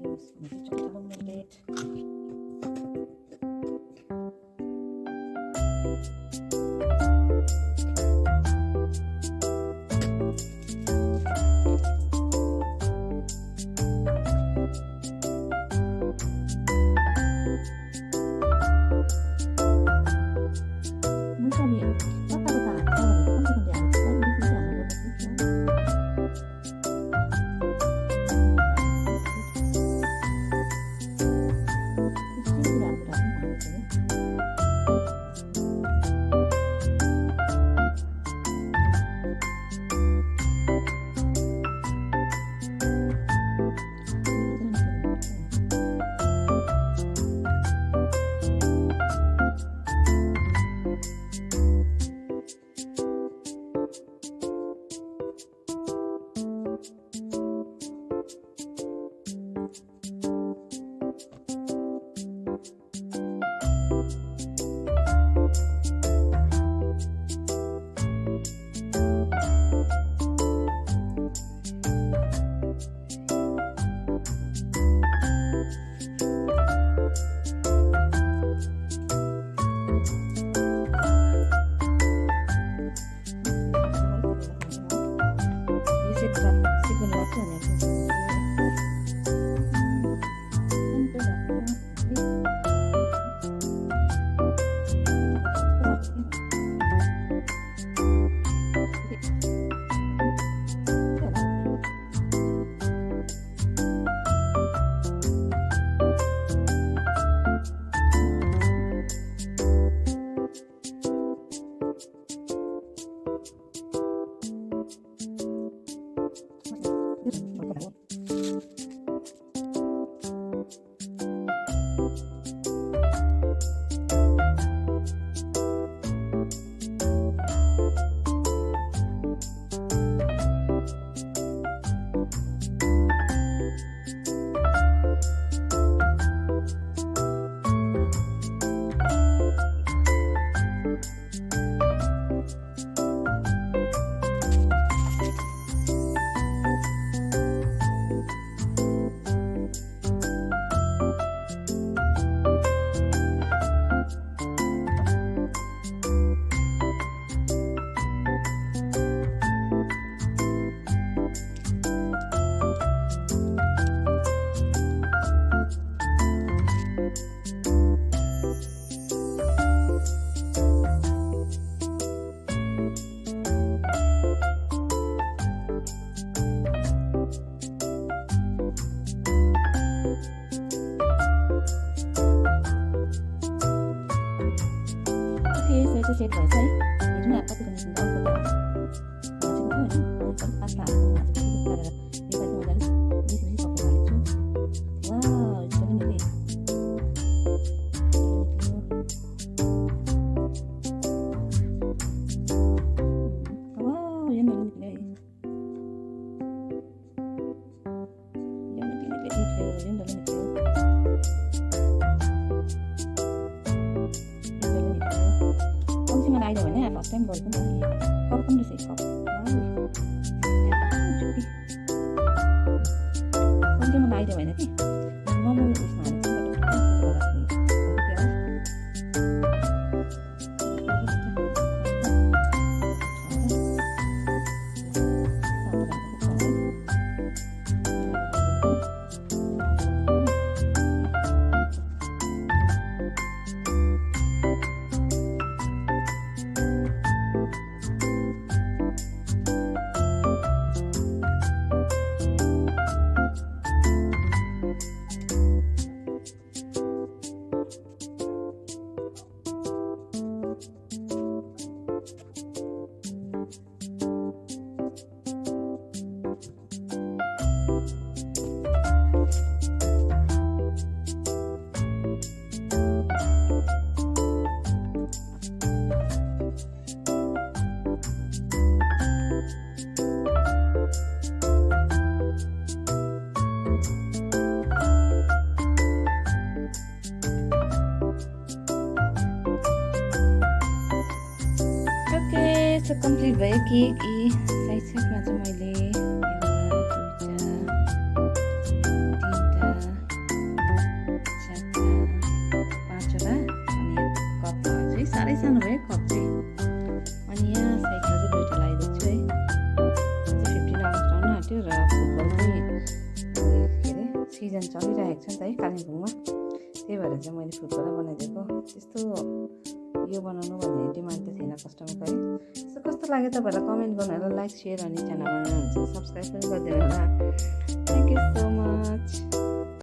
videos. This is homemade. 물감이 떴다고 다 안 나와요. 근데 안 떴는지 안 나와요. Saya selesai. Ini apa tuh kan sudah aku dah. Macam tu kan? Macam pasta. Macam tu kita ada. Dia pasti macam ni sih pakai macam. Wow, jangan ni. Wow, yang mana ni? Yang mana ni? Yang mana ni? Ai rồi nè, bỏ xem rồi cũng được. Không được sẽ có. Không chứ mà ai rồi nè thì. Nó mua được mà. So complete भयो cake यी side साइडमा चाहिँ मैले एउटा दुईटा तीनटा season चलिरहेको छ नि त है कालिम्पोङमा, त्यही भएर चाहिँ मैले फ्रुटवाला बनाइदिएको। त्यस्तो यो बनाउनु भन्ने डिमान्ड त थिएन कस्टमरको है। सो कस्तो लाग्यो तपाईँहरूलाई कमेन्ट गर्नु होला, लाइक सेयर अनि च्यानल बनाउनुहुन्छ सब्सक्राइब पनि गरिदिनु होला। Thank you so much.